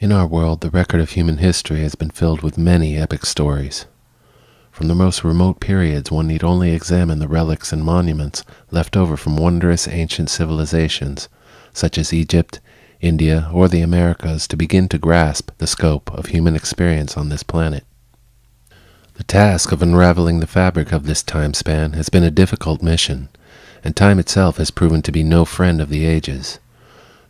In our world, the record of human history has been filled with many epic stories. From the most remote periods, one need only examine the relics and monuments left over from wondrous ancient civilizations, such as Egypt, India, or the Americas, to begin to grasp the scope of human experience on this planet. The task of unraveling the fabric of this time span has been a difficult mission, and time itself has proven to be no friend of the ages.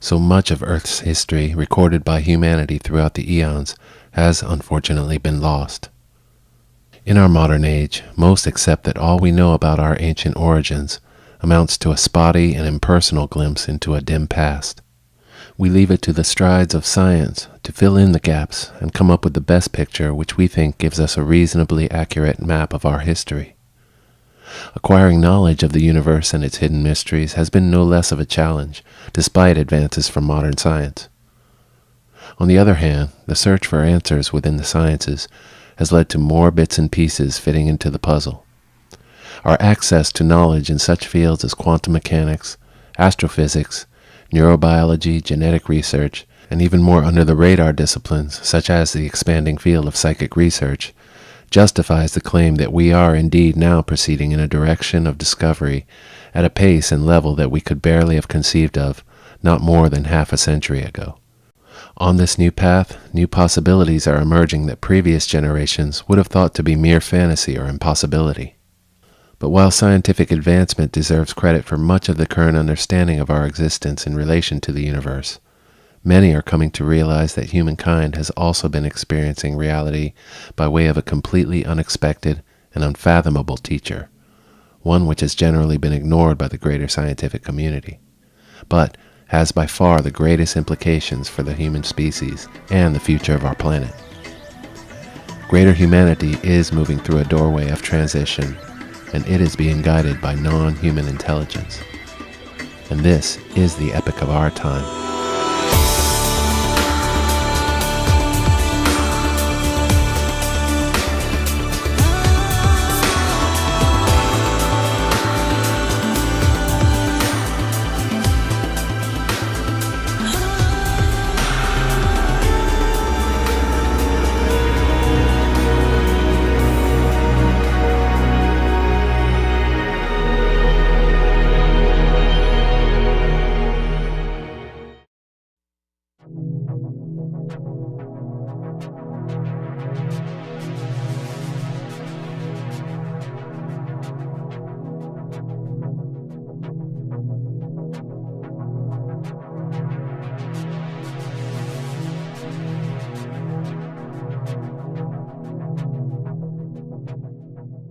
So much of Earth's history recorded by humanity throughout the eons has unfortunately been lost. In our modern age, most accept that all we know about our ancient origins amounts to a spotty and impersonal glimpse into a dim past. We leave it to the strides of science to fill in the gaps and come up with the best picture which we think gives us a reasonably accurate map of our history. Acquiring knowledge of the universe and its hidden mysteries has been no less of a challenge, despite advances from modern science. On the other hand, the search for answers within the sciences has led to more bits and pieces fitting into the puzzle. Our access to knowledge in such fields as quantum mechanics, astrophysics, neurobiology, genetic research, and even more under-the-radar disciplines, such as the expanding field of psychic research, justifies the claim that we are indeed now proceeding in a direction of discovery at a pace and level that we could barely have conceived of not more than half a century ago. On this new path, new possibilities are emerging that previous generations would have thought to be mere fantasy or impossibility. But while scientific advancement deserves credit for much of the current understanding of our existence in relation to the universe, many are coming to realize that humankind has also been experiencing reality by way of a completely unexpected and unfathomable teacher, one which has generally been ignored by the greater scientific community, but has by far the greatest implications for the human species and the future of our planet. Greater humanity is moving through a doorway of transition, and it is being guided by non-human intelligence. And this is the epic of our time.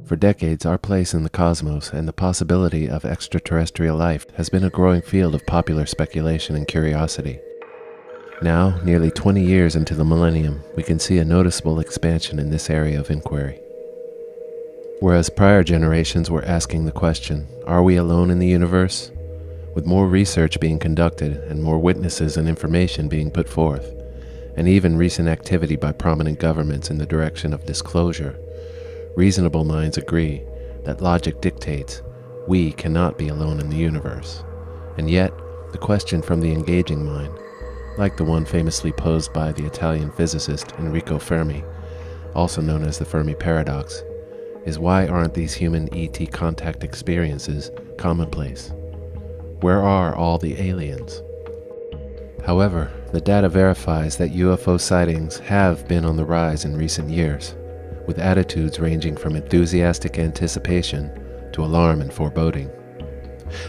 For decades, our place in the cosmos and the possibility of extraterrestrial life has been a growing field of popular speculation and curiosity. Now, nearly 20 years into the millennium, we can see a noticeable expansion in this area of inquiry. Whereas prior generations were asking the question, are we alone in the universe? With more research being conducted and more witnesses and information being put forth, and even recent activity by prominent governments in the direction of disclosure, reasonable minds agree that logic dictates we cannot be alone in the universe. And yet, the question from the engaging mind, like the one famously posed by the Italian physicist Enrico Fermi, also known as the Fermi paradox, is why aren't these human ET contact experiences commonplace? Where are all the aliens? However, the data verifies that UFO sightings have been on the rise in recent years, with attitudes ranging from enthusiastic anticipation to alarm and foreboding.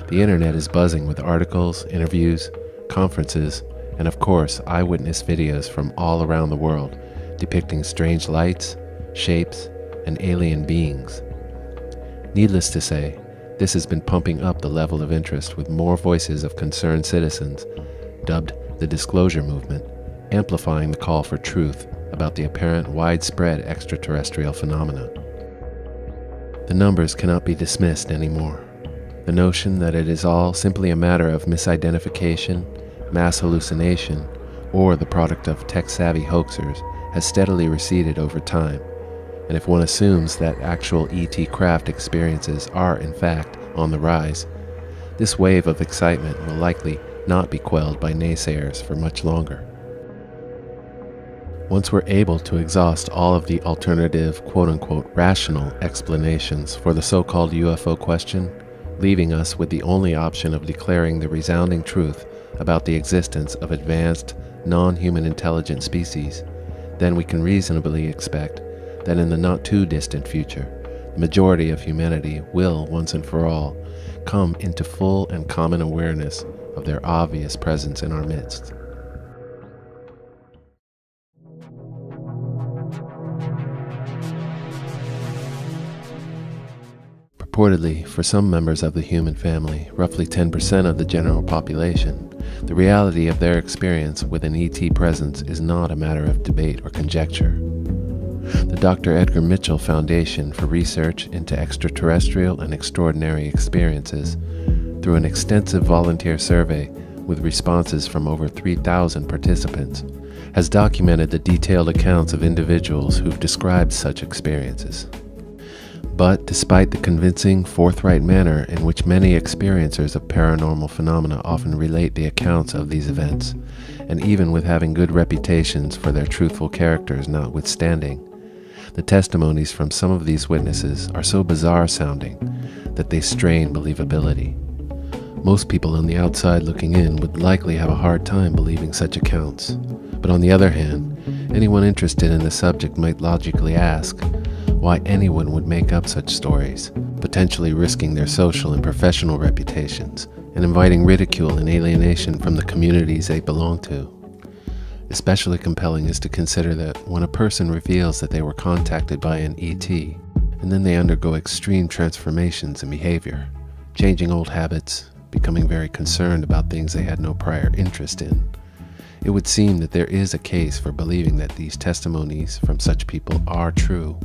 The internet is buzzing with articles, interviews, conferences, and of course, eyewitness videos from all around the world depicting strange lights, shapes, and alien beings. Needless to say, this has been pumping up the level of interest with more voices of concerned citizens, dubbed the disclosure movement, amplifying the call for truth about the apparent widespread extraterrestrial phenomena. The numbers cannot be dismissed anymore. The notion that it is all simply a matter of misidentification, mass hallucination, or the product of tech-savvy hoaxers has steadily receded over time, and if one assumes that actual ET craft experiences are in fact on the rise, this wave of excitement will likely not be quelled by naysayers for much longer. Once we're able to exhaust all of the alternative, quote-unquote, rational explanations for the so-called UFO question, leaving us with the only option of declaring the resounding truth about the existence of advanced, non-human intelligent species, then we can reasonably expect that in the not-too-distant future, the majority of humanity will, once and for all, come into full and common awareness of their obvious presence in our midst. Purportedly, for some members of the human family, roughly 10% of the general population, the reality of their experience with an ET presence is not a matter of debate or conjecture. The Dr. Edgar Mitchell Foundation for Research into Extraterrestrial and Extraordinary Experiences, through an extensive volunteer survey with responses from over 3,000 participants, has documented the detailed accounts of individuals who've described such experiences. But despite the convincing, forthright manner in which many experiencers of paranormal phenomena often relate the accounts of these events, and even with having good reputations for their truthful characters notwithstanding, the testimonies from some of these witnesses are so bizarre sounding that they strain believability. Most people on the outside looking in would likely have a hard time believing such accounts. But on the other hand, anyone interested in the subject might logically ask why anyone would make up such stories, potentially risking their social and professional reputations and inviting ridicule and alienation from the communities they belong to. Especially compelling is to consider that when a person reveals that they were contacted by an ET, and then they undergo extreme transformations in behavior, changing old habits, becoming very concerned about things they had no prior interest in, it would seem that there is a case for believing that these testimonies from such people are true,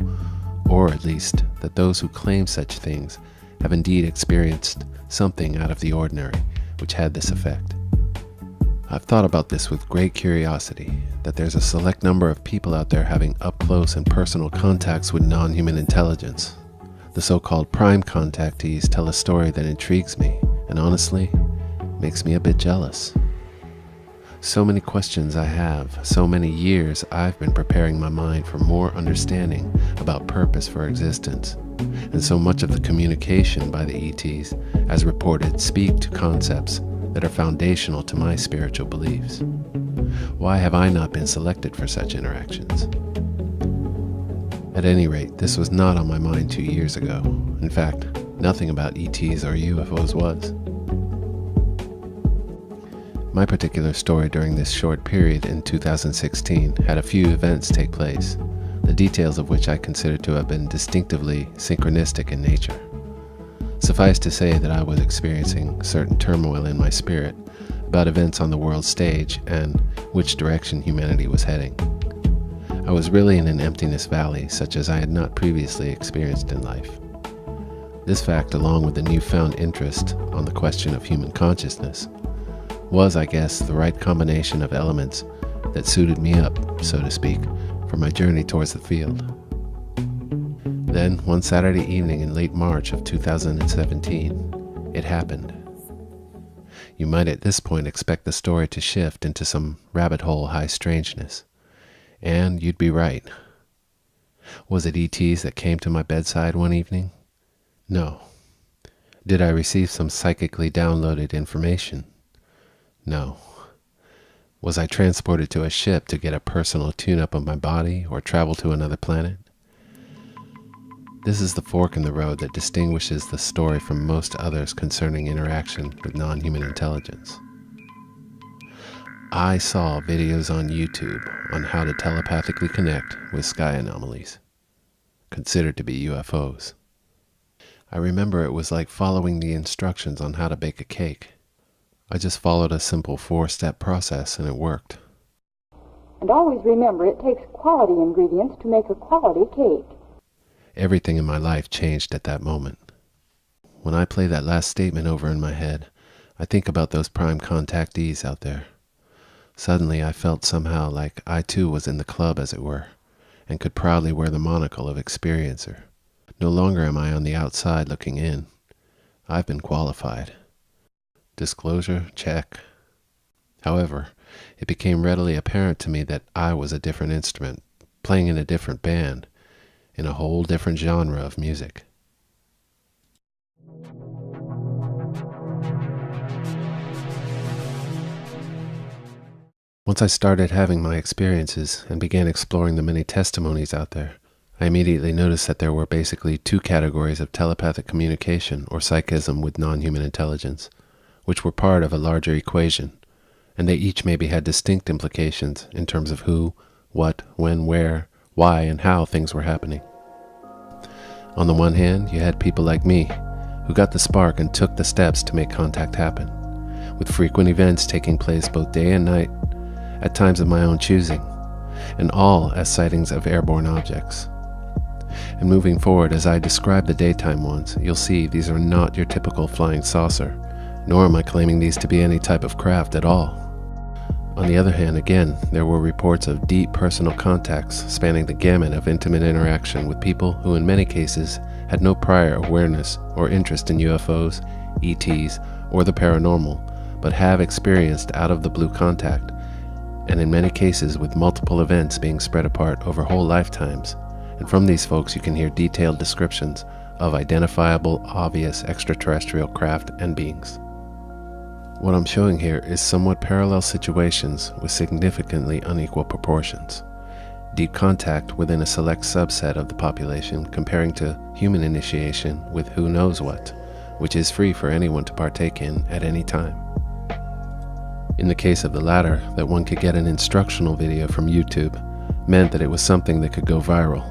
or at least that those who claim such things have indeed experienced something out of the ordinary which had this effect. I've thought about this with great curiosity, that there's a select number of people out there having up-close and personal contacts with non-human intelligence. The so-called prime contactees tell a story that intrigues me, and honestly, makes me a bit jealous. So many questions I have, so many years I've been preparing my mind for more understanding about purpose for existence, and so much of the communication by the ETs, as reported, speak to concepts that are foundational to my spiritual beliefs. Why have I not been selected for such interactions? At any rate, this was not on my mind 2 years ago. In fact, nothing about ETs or UFOs was. My particular story during this short period in 2016 had a few events take place, the details of which I consider to have been distinctively synchronistic in nature. Suffice to say that I was experiencing certain turmoil in my spirit about events on the world stage and which direction humanity was heading. I was really in an emptiness valley such as I had not previously experienced in life. This fact, along with the newfound interest on the question of human consciousness, was, I guess, the right combination of elements that suited me up, so to speak, for my journey towards the field. Then, one Saturday evening in late March of 2017, it happened. You might at this point expect the story to shift into some rabbit hole high strangeness. And you'd be right. Was it ETs that came to my bedside one evening? No. Did I receive some psychically downloaded information? No. Was I transported to a ship to get a personal tune-up of my body or travel to another planet? This is the fork in the road that distinguishes the story from most others concerning interaction with non-human intelligence. I saw videos on YouTube on how to telepathically connect with sky anomalies, considered to be UFOs. I remember it was like following the instructions on how to bake a cake. I just followed a simple 4-step process and it worked. And always remember, it takes quality ingredients to make a quality cake. Everything in my life changed at that moment. When I play that last statement over in my head, I think about those prime contactees out there. Suddenly I felt somehow like I too was in the club, as it were, and could proudly wear the monocle of experiencer. No longer am I on the outside looking in. I've been qualified. Disclosure, check. However, it became readily apparent to me that I was a different instrument, playing in a different band, in a whole different genre of music. Once I started having my experiences and began exploring the many testimonies out there, I immediately noticed that there were basically two categories of telepathic communication or psychism with non-human intelligence, which were part of a larger equation, and they each maybe had distinct implications in terms of who, what, when, where, why, and how things were happening. On the one hand, you had people like me, who got the spark and took the steps to make contact happen, with frequent events taking place both day and night, at times of my own choosing, and all as sightings of airborne objects. And moving forward, as I describe the daytime ones, you'll see these are not your typical flying saucer, nor am I claiming these to be any type of craft at all. On the other hand, again, there were reports of deep personal contacts spanning the gamut of intimate interaction with people who in many cases had no prior awareness or interest in UFOs, ETs, or the paranormal, but have experienced out-of-the-blue contact, and in many cases with multiple events being spread apart over whole lifetimes. And from these folks you can hear detailed descriptions of identifiable, obvious extraterrestrial craft and beings. What I'm showing here is somewhat parallel situations with significantly unequal proportions. Deep contact within a select subset of the population comparing to human initiation with who knows what, which is free for anyone to partake in at any time. In the case of the latter, that one could get an instructional video from YouTube meant that it was something that could go viral,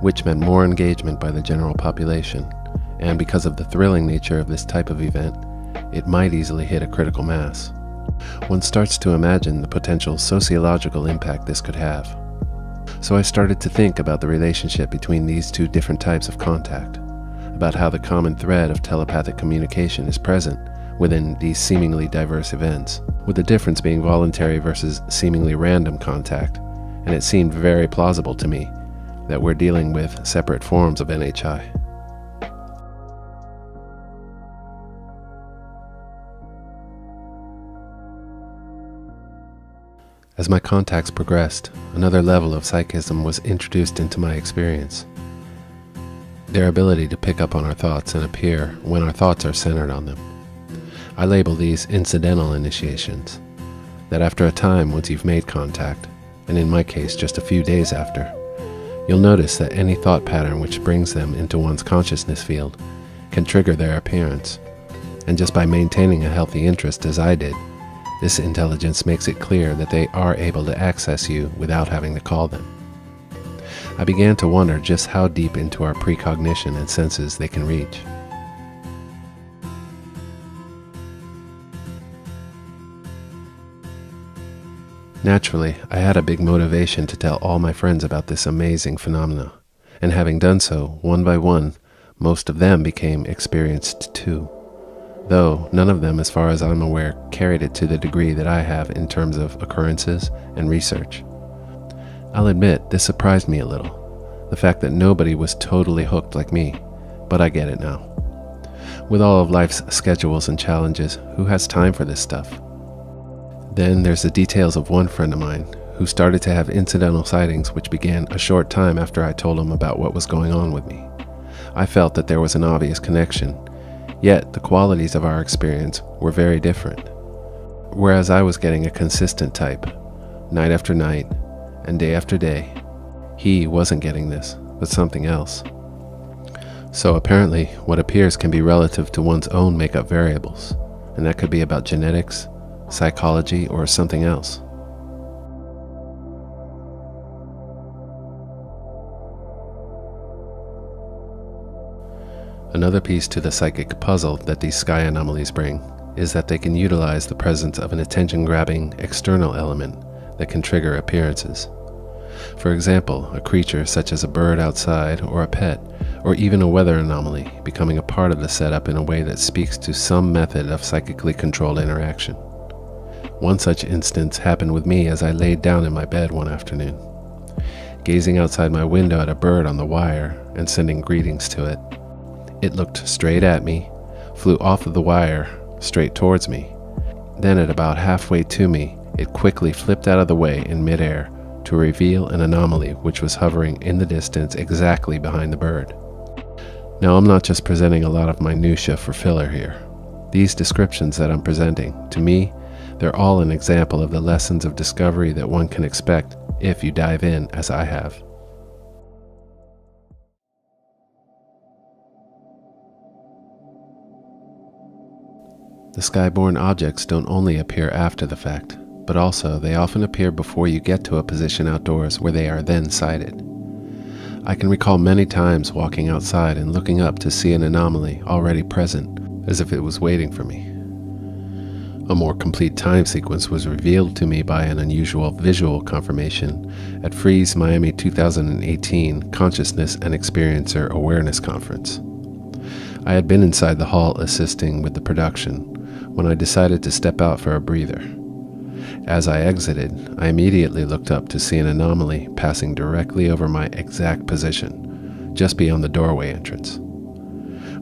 which meant more engagement by the general population, and because of the thrilling nature of this type of event, it might easily hit a critical mass. One starts to imagine the potential sociological impact this could have. So I started to think about the relationship between these two different types of contact, about how the common thread of telepathic communication is present within these seemingly diverse events, with the difference being voluntary versus seemingly random contact, and it seemed very plausible to me that we're dealing with separate forms of NHI. As my contacts progressed, another level of psychism was introduced into my experience. Their ability to pick up on our thoughts and appear when our thoughts are centered on them. I label these incidental initiations, that after a time once you've made contact, and in my case just a few days after, you'll notice that any thought pattern which brings them into one's consciousness field can trigger their appearance, and just by maintaining a healthy interest as I did, this intelligence makes it clear that they are able to access you without having to call them. I began to wonder just how deep into our precognition and senses they can reach. Naturally, I had a big motivation to tell all my friends about this amazing phenomena, and having done so, one by one, most of them became experienced too. Though none of them, as far as I'm aware, carried it to the degree that I have in terms of occurrences and research. I'll admit, this surprised me a little, the fact that nobody was totally hooked like me, but I get it now. With all of life's schedules and challenges, who has time for this stuff? Then there's the details of one friend of mine who started to have incidental sightings which began a short time after I told him about what was going on with me. I felt that there was an obvious connection, yet the qualities of our experience were very different. Whereas I was getting a consistent type, night after night and day after day, he wasn't getting this, but something else. So apparently, what appears can be relative to one's own makeup variables, and that could be about genetics, psychology, or something else. Another piece to the psychic puzzle that these sky anomalies bring is that they can utilize the presence of an attention-grabbing external element that can trigger appearances. For example, a creature such as a bird outside or a pet, or even a weather anomaly becoming a part of the setup in a way that speaks to some method of psychically controlled interaction. One such instance happened with me as I laid down in my bed one afternoon, gazing outside my window at a bird on the wire and sending greetings to it. It looked straight at me, flew off of the wire, straight towards me. Then at about halfway to me, it quickly flipped out of the way in midair to reveal an anomaly which was hovering in the distance exactly behind the bird. Now, I'm not just presenting a lot of minutia for filler here. These descriptions that I'm presenting, to me, they're all an example of the lessons of discovery that one can expect if you dive in as I have. The skyborne objects don't only appear after the fact, but also they often appear before you get to a position outdoors where they are then sighted. I can recall many times walking outside and looking up to see an anomaly already present, as if it was waiting for me. A more complete time sequence was revealed to me by an unusual visual confirmation at Freeze Miami 2018 Consciousness and Experiencer Awareness Conference. I had been inside the hall assisting with the production when I decided to step out for a breather. As I exited, I immediately looked up to see an anomaly passing directly over my exact position, just beyond the doorway entrance.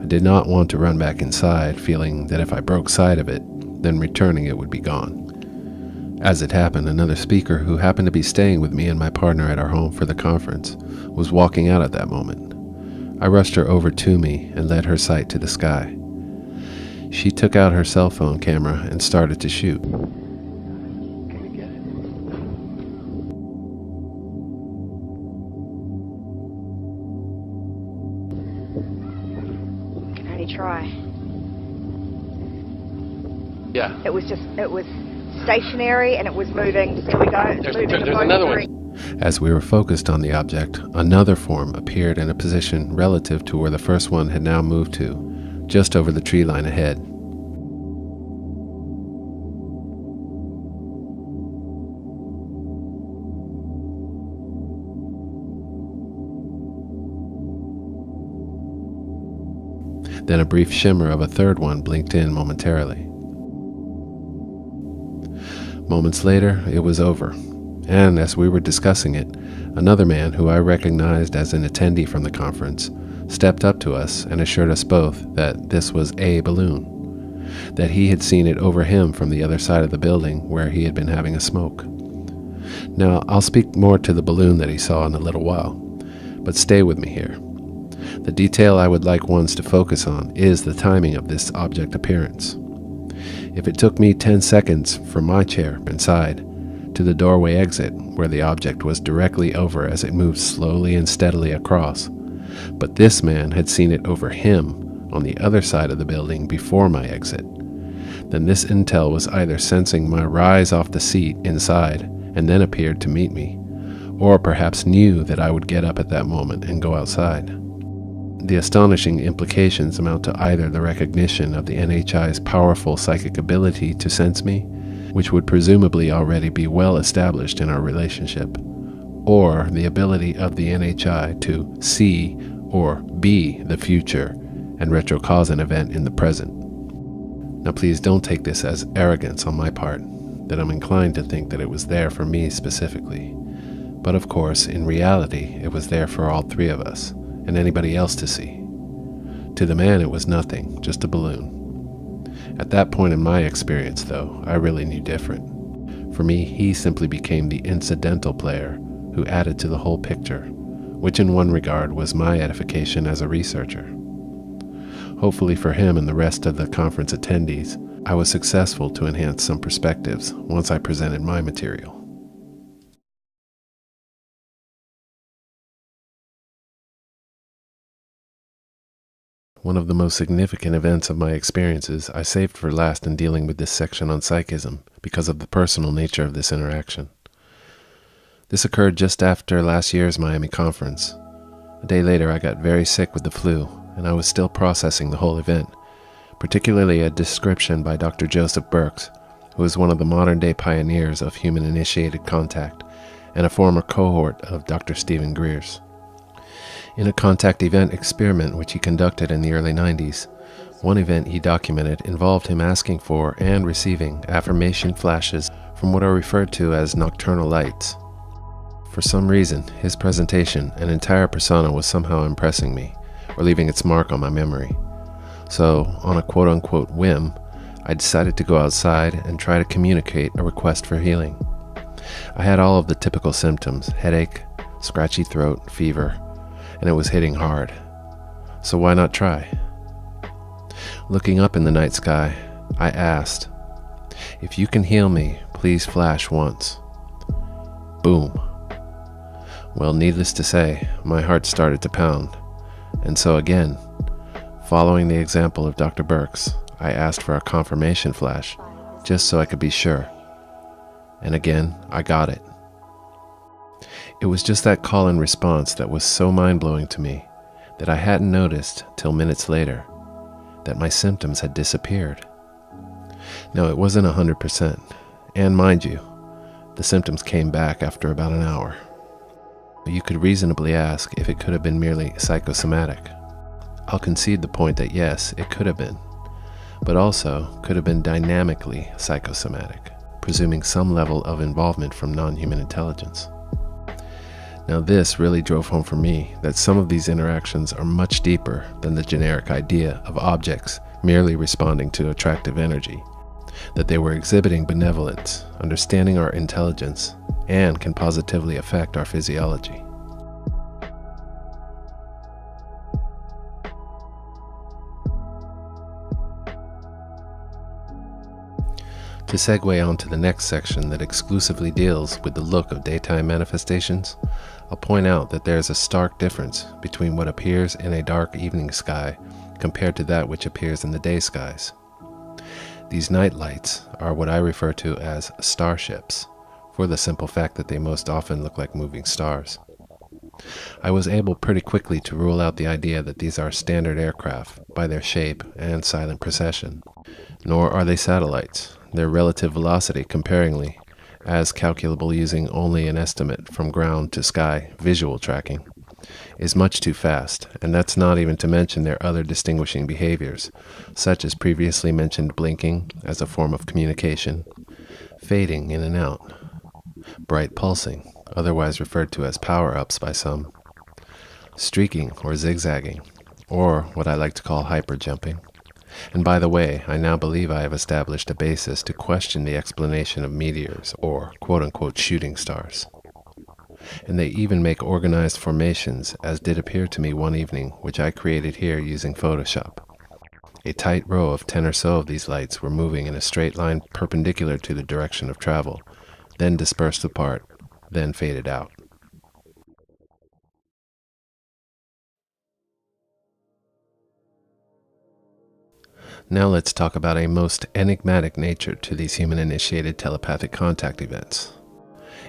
I did not want to run back inside, feeling that if I broke sight of it, then returning it would be gone. As it happened, another speaker who happened to be staying with me and my partner at our home for the conference was walking out at that moment. I rushed her over to me and led her sight to the sky. She took out her cell phone camera and started to shoot. Try. Yeah. It was stationary and it was moving. Here we go. There's another one. As we were focused on the object, another form appeared in a position relative to where the first one had now moved to, just over the tree line ahead. Then a brief shimmer of a third one blinked in momentarily. Moments later, it was over, and as we were discussing it, another man who I recognized as an attendee from the conference stepped up to us and assured us both that this was a balloon, that he had seen it over him from the other side of the building where he had been having a smoke. Now, I'll speak more to the balloon that he saw in a little while, but stay with me here. The detail I would like ones to focus on is the timing of this object appearance. If it took me 10 seconds from my chair inside to the doorway exit where the object was directly over as it moved slowly and steadily across, but this man had seen it over him on the other side of the building before my exit, then this intel was either sensing my rise off the seat inside and then appeared to meet me, or perhaps knew that I would get up at that moment and go outside. The astonishing implications amount to either the recognition of the NHI's powerful psychic ability to sense me, which would presumably already be well established in our relationship, or the ability of the NHI to see or be the future and retrocause an event in the present. Now please don't take this as arrogance on my part, that I'm inclined to think that it was there for me specifically. But of course, in reality, it was there for all three of us, and anybody else to see. To the man, it was nothing, just a balloon. At that point in my experience, though, I really knew different. For me, he simply became the incidental player who added to the whole picture, which in one regard was my edification as a researcher. Hopefully for him and the rest of the conference attendees, I was successful to enhance some perspectives once I presented my material. One of the most significant events of my experiences I saved for last in dealing with this section on psychism because of the personal nature of this interaction. This occurred just after last year's Miami conference. A day later, I got very sick with the flu, and I was still processing the whole event, particularly a description by Dr. Joseph Burks, who is one of the modern-day pioneers of human-initiated contact and a former cohort of Dr. Stephen Greer's. In a contact event experiment which he conducted in the early 90s, one event he documented involved him asking for and receiving affirmation flashes from what are referred to as nocturnal lights. For some reason, his presentation and entire persona was somehow impressing me, or leaving its mark on my memory. So, on a quote-unquote whim, I decided to go outside and try to communicate a request for healing. I had all of the typical symptoms: headache, scratchy throat, fever, and it was hitting hard. So why not try? Looking up in the night sky, I asked, "If you can heal me, please flash once." Boom. Well, needless to say, my heart started to pound. And so again, following the example of Dr. Burke's, I asked for a confirmation flash, just so I could be sure. And again, I got it. It was just that call and response that was so mind-blowing to me that I hadn't noticed till minutes later that my symptoms had disappeared. Now, it wasn't 100%, and mind you, the symptoms came back after about an hour. You could reasonably ask if it could have been merely psychosomatic. I'll concede the point that yes, it could have been, but also could have been dynamically psychosomatic, presuming some level of involvement from non-human intelligence. Now this really drove home for me that some of these interactions are much deeper than the generic idea of objects merely responding to attractive energy, that they were exhibiting benevolence, understanding our intelligence, and can positively affect our physiology. To segue on to the next section that exclusively deals with the look of daytime manifestations, I'll point out that there is a stark difference between what appears in a dark evening sky compared to that which appears in the day skies. These night lights are what I refer to as starships, for the simple fact that they most often look like moving stars. I was able pretty quickly to rule out the idea that these are standard aircraft by their shape and silent precession. Nor are they satellites. Their relative velocity, comparingly, as calculable using only an estimate from ground to sky visual tracking, is much too fast, and that's not even to mention their other distinguishing behaviors, such as previously mentioned blinking as a form of communication, fading in and out, bright pulsing, otherwise referred to as power-ups by some, streaking or zigzagging, or what I like to call hyper-jumping. And by the way, I now believe I have established a basis to question the explanation of meteors or quote-unquote shooting stars. And they even make organized formations, as did appear to me one evening, which I created here using Photoshop. A tight row of 10 or so of these lights were moving in a straight line perpendicular to the direction of travel, then dispersed apart, then faded out. Now let's talk about a most enigmatic nature to these human-initiated telepathic contact events.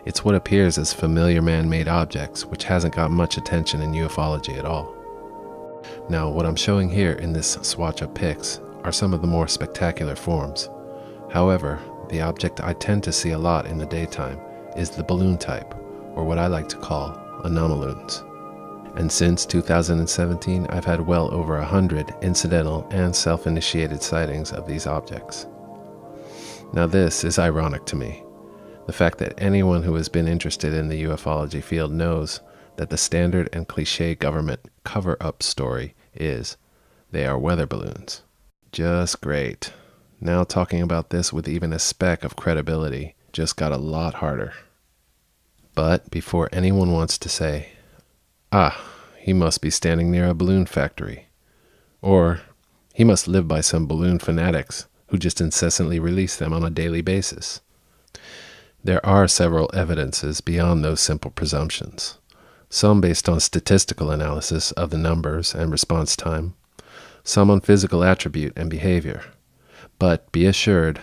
It's what appears as familiar man-made objects, which hasn't got much attention in ufology at all. Now, what I'm showing here in this swatch of pics are some of the more spectacular forms. However, the object I tend to see a lot in the daytime is the balloon type, or what I like to call anomaloons. And since 2017, I've had well over 100 incidental and self-initiated sightings of these objects. Now this is ironic to me. The fact that anyone who has been interested in the ufology field knows that the standard and cliché government cover-up story is, they are weather balloons. Just great. Now talking about this with even a speck of credibility just got a lot harder. But before anyone wants to say, he must be standing near a balloon factory, or he must live by some balloon fanatics who just incessantly release them on a daily basis. There are several evidences beyond those simple presumptions, some based on statistical analysis of the numbers and response time, some on physical attribute and behavior. But be assured,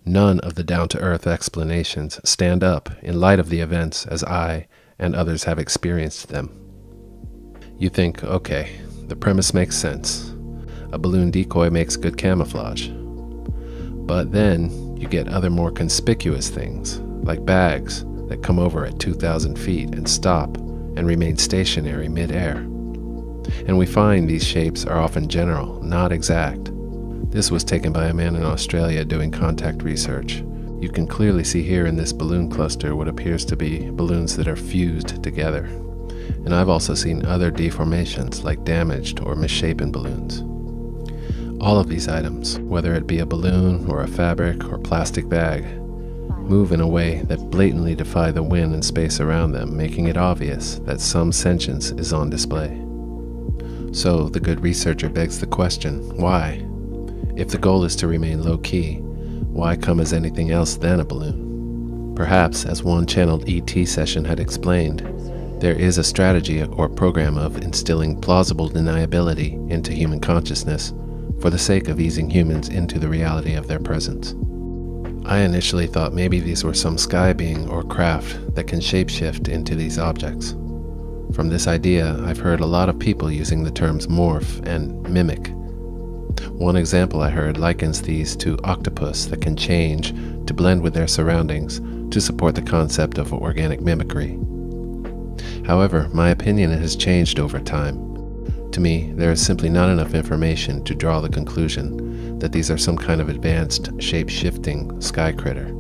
none of the down-to-earth explanations stand up in light of the events as I and others have experienced them. You think, okay, the premise makes sense. A balloon decoy makes good camouflage. But then you get other more conspicuous things, like bags that come over at 2,000 feet and stop and remain stationary mid-air. And we find these shapes are often general, not exact. This was taken by a man in Australia doing contact research. You can clearly see here in this balloon cluster what appears to be balloons that are fused together. And I've also seen other deformations like damaged or misshapen balloons. All of these items, whether it be a balloon or a fabric or plastic bag, move in a way that blatantly defy the wind and space around them, making it obvious that some sentience is on display. So the good researcher begs the question, why? If the goal is to remain low-key, why come as anything else than a balloon? Perhaps, as one channeled ET session had explained, there is a strategy or program of instilling plausible deniability into human consciousness for the sake of easing humans into the reality of their presence. I initially thought maybe these were some sky being or craft that can shapeshift into these objects. From this idea, I've heard a lot of people using the terms morph and mimic. One example I heard likens these to octopus that can change to blend with their surroundings to support the concept of organic mimicry. However, my opinion has changed over time. To me, there is simply not enough information to draw the conclusion that these are some kind of advanced, shape-shifting sky critter.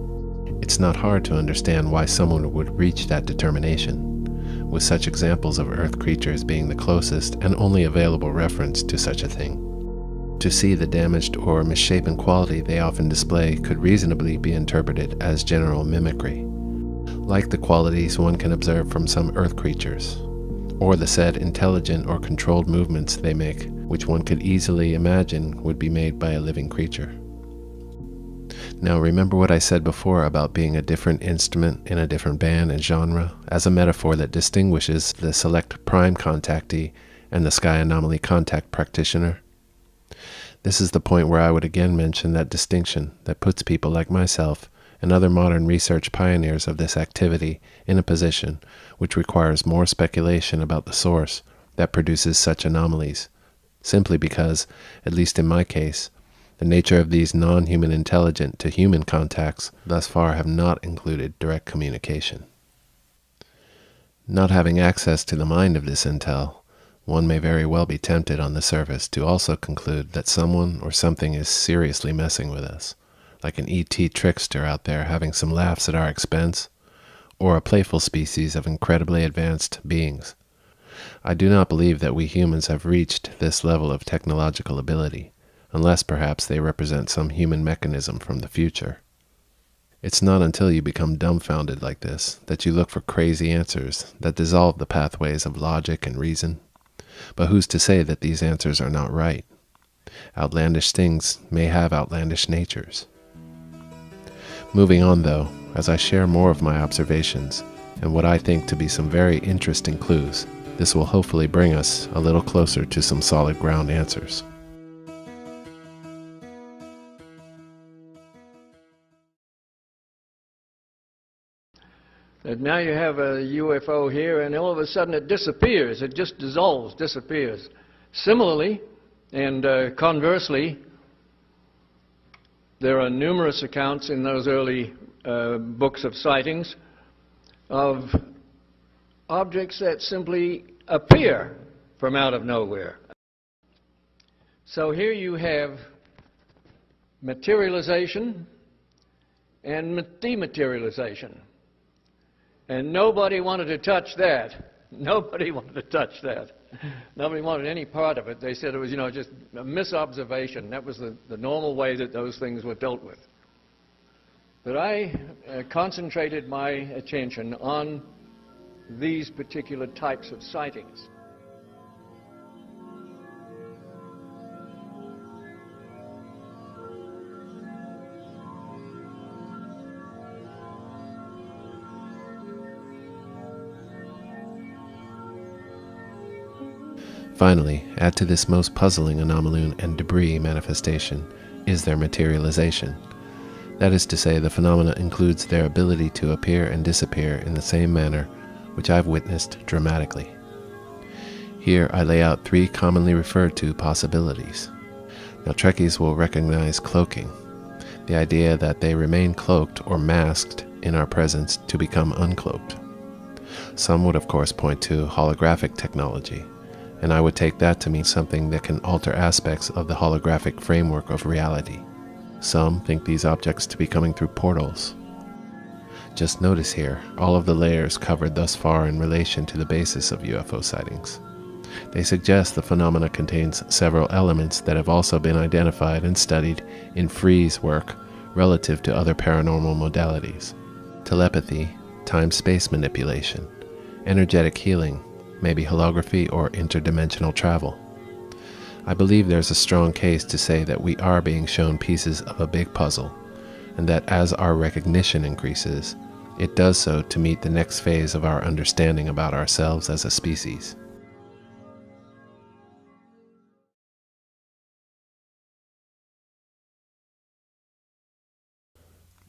It's not hard to understand why someone would reach that determination, with such examples of Earth creatures being the closest and only available reference to such a thing. To see the damaged or misshapen quality they often display could reasonably be interpreted as general mimicry, like the qualities one can observe from some Earth creatures, or the said intelligent or controlled movements they make, which one could easily imagine would be made by a living creature. Now remember what I said before about being a different instrument in a different band and genre as a metaphor that distinguishes the select prime contactee and the sky anomaly contact practitioner? This is the point where I would again mention that distinction that puts people like myself and other modern research pioneers of this activity in a position which requires more speculation about the source that produces such anomalies, simply because, at least in my case, the nature of these non-human intelligent to human contacts thus far have not included direct communication. Not having access to the mind of this intel, one may very well be tempted on the surface to also conclude that someone or something is seriously messing with us, like an ET trickster out there having some laughs at our expense, or a playful species of incredibly advanced beings. I do not believe that we humans have reached this level of technological ability, unless perhaps they represent some human mechanism from the future. It's not until you become dumbfounded like this that you look for crazy answers that dissolve the pathways of logic and reason. But who's to say that these answers are not right? Outlandish things may have outlandish natures. Moving on though, as I share more of my observations and what I think to be some very interesting clues, this will hopefully bring us a little closer to some solid ground answers. And now you have a UFO here, and all of a sudden it disappears. It just dissolves, disappears. Similarly, and conversely, there are numerous accounts in those early books of sightings of objects that simply appear from out of nowhere. So here you have materialization and dematerialization. And nobody wanted to touch that. Nobody wanted to touch that. Nobody wanted any part of it. They said it was, just a misobservation. That was the normal way that those things were dealt with. But I concentrated my attention on these particular types of sightings. Finally, add to this most puzzling anomaloon and debris manifestation is their materialization. That is to say, the phenomena includes their ability to appear and disappear in the same manner which I've witnessed dramatically. Here I lay out three commonly referred to possibilities. Now Trekkies will recognize cloaking, the idea that they remain cloaked or masked in our presence to become uncloaked. Some would of course point to holographic technology, and I would take that to mean something that can alter aspects of the holographic framework of reality. Some think these objects to be coming through portals. Just notice here all of the layers covered thus far in relation to the basis of UFO sightings. They suggest the phenomena contains several elements that have also been identified and studied in Free's work relative to other paranormal modalities: telepathy, time-space manipulation, energetic healing, maybe holography or interdimensional travel. I believe there's a strong case to say that we are being shown pieces of a big puzzle, and that as our recognition increases, it does so to meet the next phase of our understanding about ourselves as a species.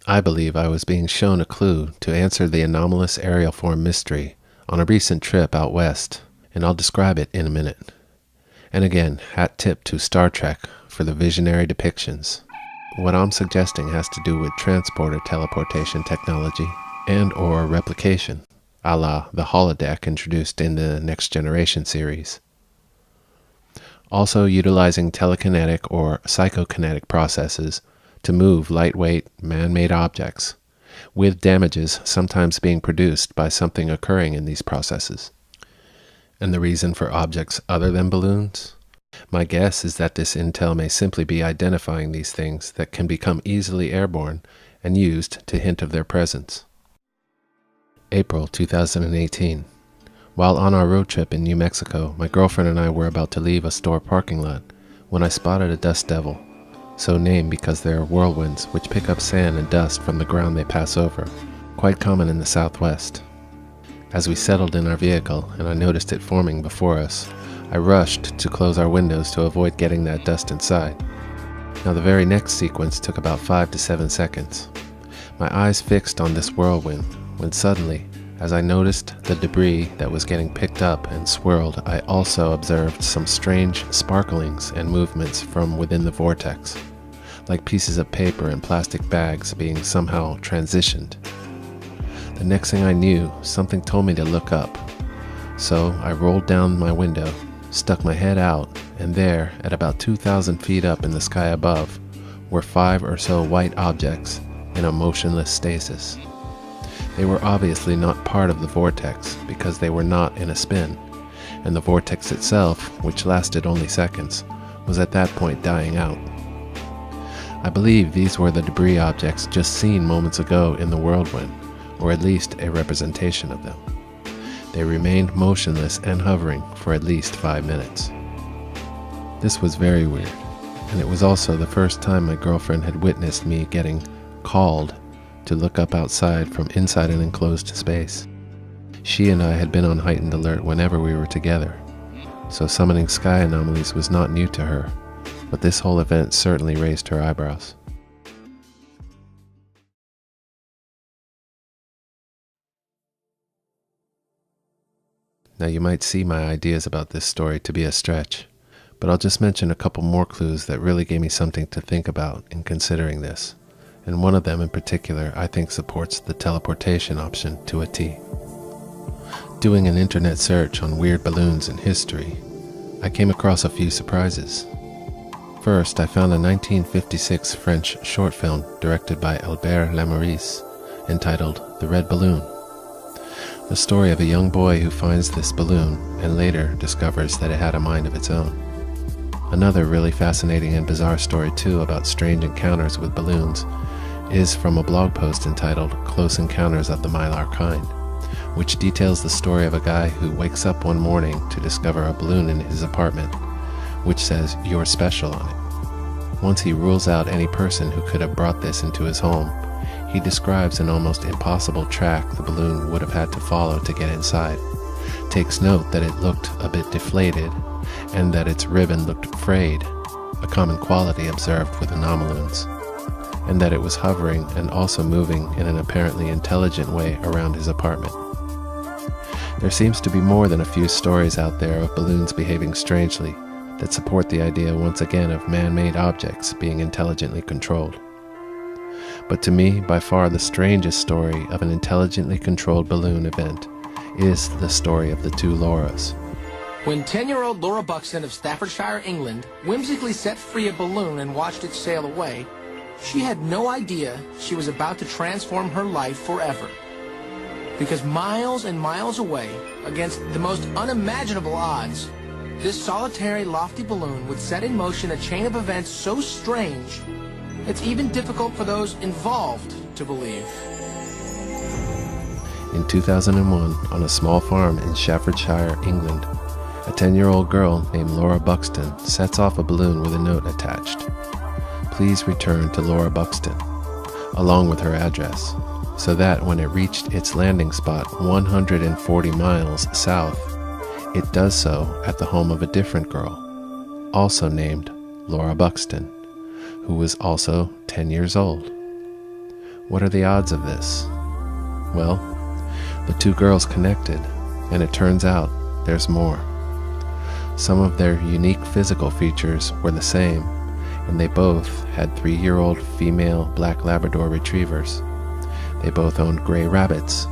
I believe I was being shown a clue to answer the anomalous aerial form mystery on a recent trip out west, and I'll describe it in a minute. And again, hat tip to Star Trek for the visionary depictions. What I'm suggesting has to do with transport or teleportation technology and or replication, a la the holodeck introduced in the Next Generation series. Also utilizing telekinetic or psychokinetic processes to move lightweight, man-made objects, with damages sometimes being produced by something occurring in these processes. And the reason for objects other than balloons? My guess is that this intel may simply be identifying these things that can become easily airborne and used to hint of their presence. April 2018. While on our road trip in New Mexico, my girlfriend and I were about to leave a store parking lot when I spotted a dust devil, so named because they are whirlwinds which pick up sand and dust from the ground they pass over, quite common in the Southwest. As we settled in our vehicle and I noticed it forming before us, I rushed to close our windows to avoid getting that dust inside. Now the very next sequence took about 5 to 7 seconds. My eyes fixed on this whirlwind, when suddenly, as I noticed the debris that was getting picked up and swirled, I also observed some strange sparklings and movements from within the vortex, like pieces of paper and plastic bags being somehow transitioned. The next thing I knew, something told me to look up. So I rolled down my window, stuck my head out, and there, at about 2,000 feet up in the sky above, were 5 or so white objects in a motionless stasis. They were obviously not part of the vortex because they were not in a spin, and the vortex itself, which lasted only seconds, was at that point dying out. I believe these were the debris objects just seen moments ago in the whirlwind, or at least a representation of them. They remained motionless and hovering for at least 5 minutes. This was very weird, and it was also the first time my girlfriend had witnessed me getting called to look up outside from inside an enclosed space. She and I had been on heightened alert whenever we were together, so summoning sky anomalies was not new to her, but this whole event certainly raised her eyebrows. Now you might see my ideas about this story to be a stretch, but I'll just mention a couple more clues that really gave me something to think about in considering this, and one of them in particular I think supports the teleportation option to a T. Doing an internet search on weird balloons in history, I came across a few surprises. First, I found a 1956 French short film directed by Albert Lamouris entitled The Red Balloon. The story of a young boy who finds this balloon and later discovers that it had a mind of its own. Another really fascinating and bizarre story too about strange encounters with balloons is from a blog post entitled Close Encounters of the Mylar Kind, which details the story of a guy who wakes up one morning to discover a balloon in his apartment, which says "You're special" on it. Once he rules out any person who could have brought this into his home, he describes an almost impossible track the balloon would have had to follow to get inside, takes note that it looked a bit deflated, and that its ribbon looked frayed, a common quality observed with anomaloons, and that it was hovering and also moving in an apparently intelligent way around his apartment. There seems to be more than a few stories out there of balloons behaving strangely that support the idea once again of man-made objects being intelligently controlled. But to me, by far the strangest story of an intelligently controlled balloon event is the story of the two Lauras. When 10-year-old Laura Buxton of Staffordshire, England, whimsically set free a balloon and watched it sail away, she had no idea she was about to transform her life forever. Because miles and miles away, against the most unimaginable odds, this solitary, lofty balloon would set in motion a chain of events so strange, it's even difficult for those involved to believe. In 2001, on a small farm in Staffordshire, England, a 10-year-old girl named Laura Buxton sets off a balloon with a note attached. Please return to Laura Buxton, along with her address, so that when it reached its landing spot 140 miles south, it does so at the home of a different girl, also named Laura Buxton, who was also 10 years old. What are the odds of this? Well, the two girls connected, and it turns out there's more. Some of their unique physical features were the same, and they both had 3-year-old female black Labrador retrievers. They both owned gray rabbits.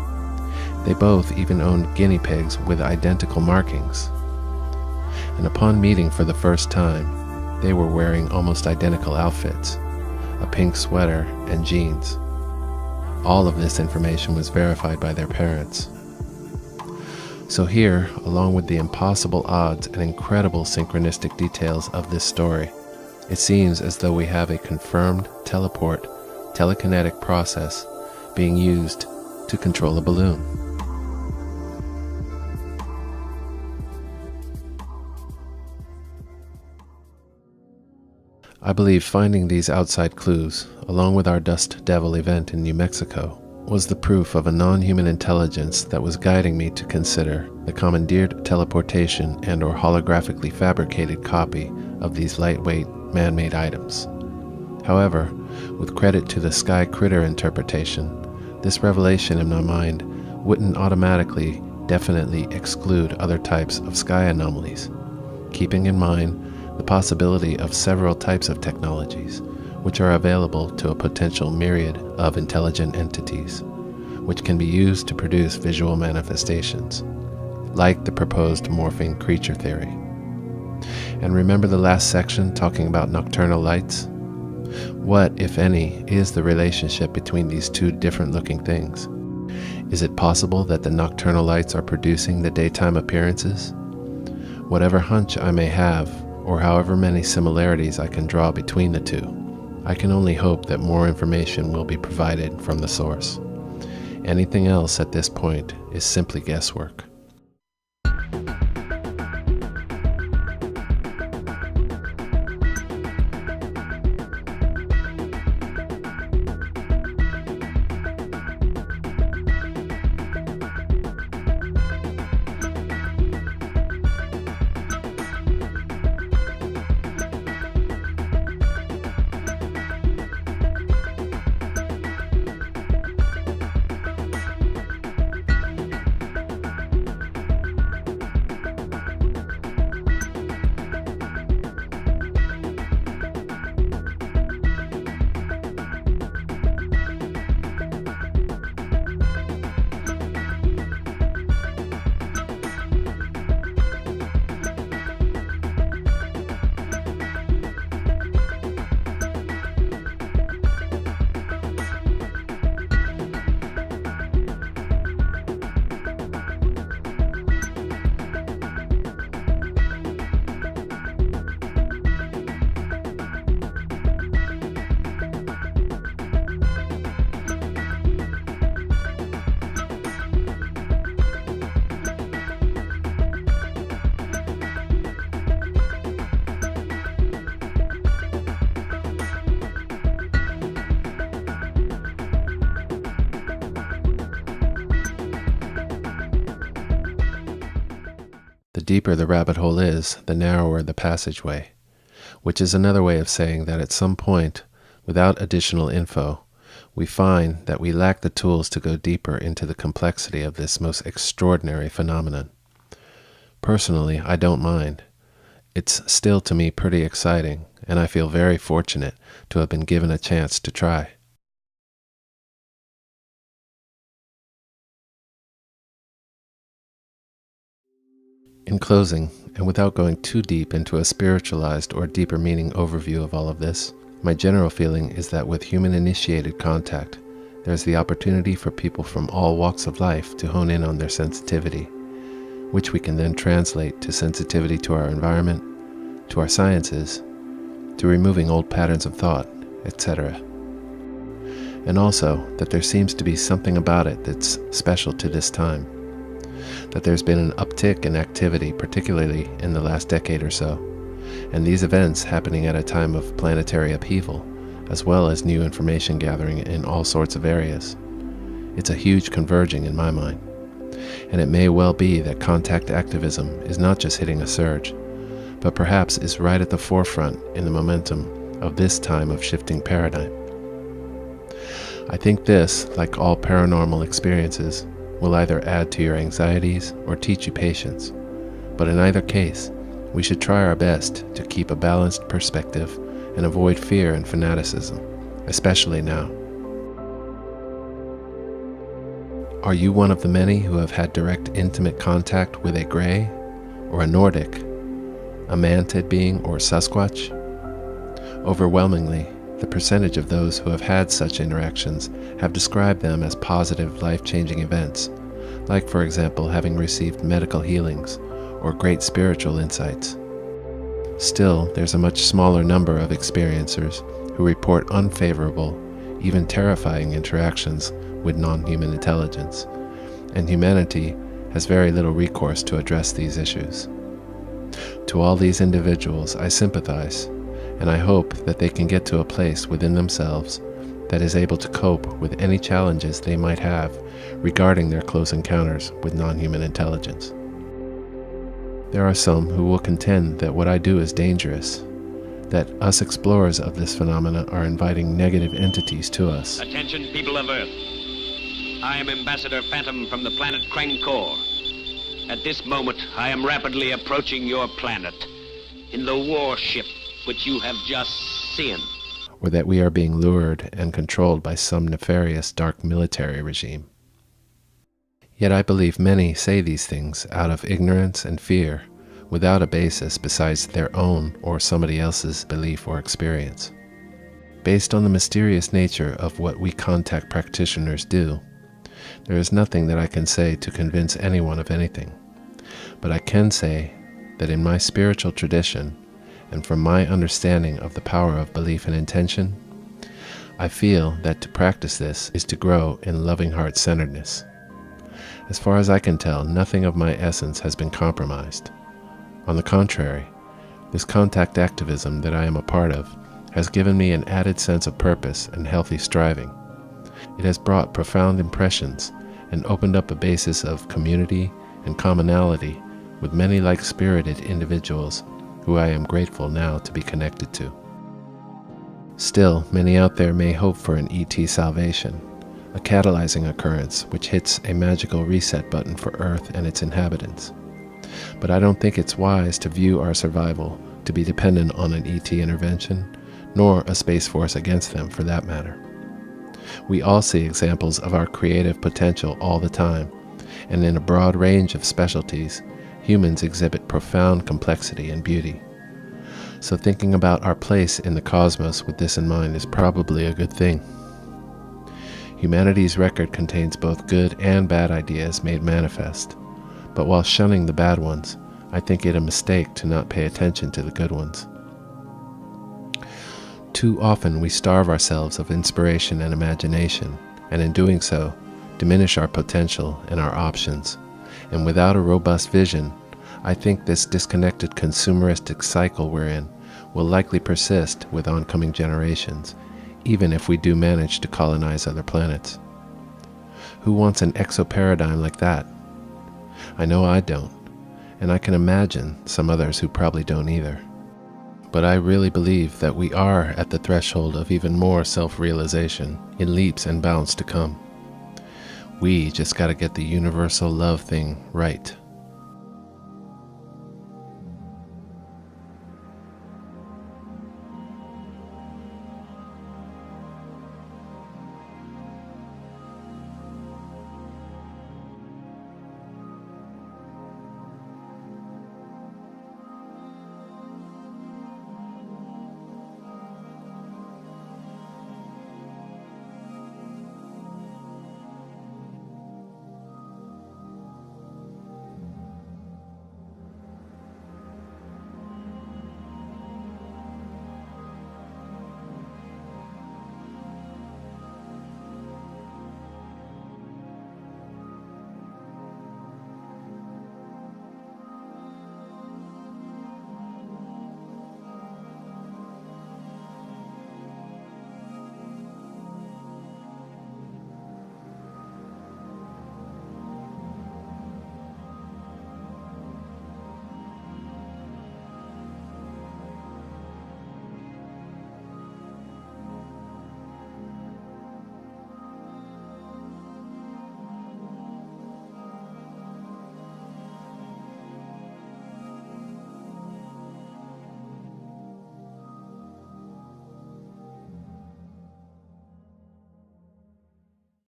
They both even owned guinea pigs with identical markings. And upon meeting for the first time, they were wearing almost identical outfits, a pink sweater and jeans. All of this information was verified by their parents. So here, along with the impossible odds and incredible synchronistic details of this story, it seems as though we have a confirmed teleport, telekinetic process being used to control a balloon. I believe finding these outside clues, along with our Dust Devil event in New Mexico, was the proof of a non-human intelligence that was guiding me to consider the commandeered teleportation and or holographically fabricated copy of these lightweight man-made items. However, with credit to the sky critter interpretation, this revelation in my mind wouldn't automatically, definitely exclude other types of sky anomalies, keeping in mind the possibility of several types of technologies which are available to a potential myriad of intelligent entities, which can be used to produce visual manifestations, like the proposed morphing creature theory. And remember the last section talking about nocturnal lights? What, if any, is the relationship between these two different-looking things? Is it possible that the nocturnal lights are producing the daytime appearances? Whatever hunch I may have, or however many similarities I can draw between the two, I can only hope that more information will be provided from the source. Anything else at this point is simply guesswork. The deeper the rabbit hole is, the narrower the passageway, which is another way of saying that at some point, without additional info, we find that we lack the tools to go deeper into the complexity of this most extraordinary phenomenon. Personally, I don't mind. It's still to me pretty exciting, and I feel very fortunate to have been given a chance to try. In closing, and without going too deep into a spiritualized or deeper meaning overview of all of this, my general feeling is that with human-initiated contact, there's the opportunity for people from all walks of life to hone in on their sensitivity, which we can then translate to sensitivity to our environment, to our sciences, to removing old patterns of thought, etc. And also that there seems to be something about it that's special to this time, that there's been an uptick in activity, particularly in the last decade or so, and these events happening at a time of planetary upheaval, as well as new information gathering in all sorts of areas. It's a huge converging in my mind, and it may well be that contact activism is not just hitting a surge, but perhaps is right at the forefront in the momentum of this time of shifting paradigm. I think this, like all paranormal experiences, will either add to your anxieties or teach you patience, but in either case, we should try our best to keep a balanced perspective and avoid fear and fanaticism, especially now. Are you one of the many who have had direct intimate contact with a gray, or a Nordic, a mantid being, or Sasquatch? Overwhelmingly, the percentage of those who have had such interactions have described them as positive, life-changing events, like, for example, having received medical healings or great spiritual insights. Still, there's a much smaller number of experiencers who report unfavorable, even terrifying interactions with non-human intelligence, and humanity has very little recourse to address these issues. To all these individuals, I sympathize, and I hope that they can get to a place within themselves that is able to cope with any challenges they might have regarding their close encounters with non-human intelligence. There are some who will contend that what I do is dangerous, that us explorers of this phenomena are inviting negative entities to us. Attention, people of Earth. I am Ambassador Phantom from the planet Krangkor. At this moment, I am rapidly approaching your planet in the warship which you have just seen. Or that we are being lured and controlled by some nefarious dark military regime. Yet I believe many say these things out of ignorance and fear, without a basis besides their own or somebody else's belief or experience. Based on the mysterious nature of what we contact practitioners do, there is nothing that I can say to convince anyone of anything. But I can say that in my spiritual tradition, and from my understanding of the power of belief and intention, I feel that to practice this is to grow in loving heart-centeredness. As far as I can tell, nothing of my essence has been compromised. On the contrary, this contact activism that I am a part of has given me an added sense of purpose and healthy striving. It has brought profound impressions and opened up a basis of community and commonality with many like-spirited individuals who I am grateful now to be connected to. Still, many out there may hope for an ET salvation, a catalyzing occurrence which hits a magical reset button for Earth and its inhabitants. But I don't think it's wise to view our survival to be dependent on an ET intervention, nor a Space Force against them for that matter. We all see examples of our creative potential all the time, and in a broad range of specialties, humans exhibit profound complexity and beauty. So thinking about our place in the cosmos with this in mind is probably a good thing. Humanity's record contains both good and bad ideas made manifest, but while shunning the bad ones, I think it a mistake to not pay attention to the good ones. Too often we starve ourselves of inspiration and imagination, and in doing so, diminish our potential and our options. And without a robust vision, I think this disconnected consumeristic cycle we're in will likely persist with oncoming generations, even if we do manage to colonize other planets. Who wants an exoparadigm like that? I know I don't, and I can imagine some others who probably don't either. But I really believe that we are at the threshold of even more self-realization in leaps and bounds to come. We just gotta get the universal love thing right.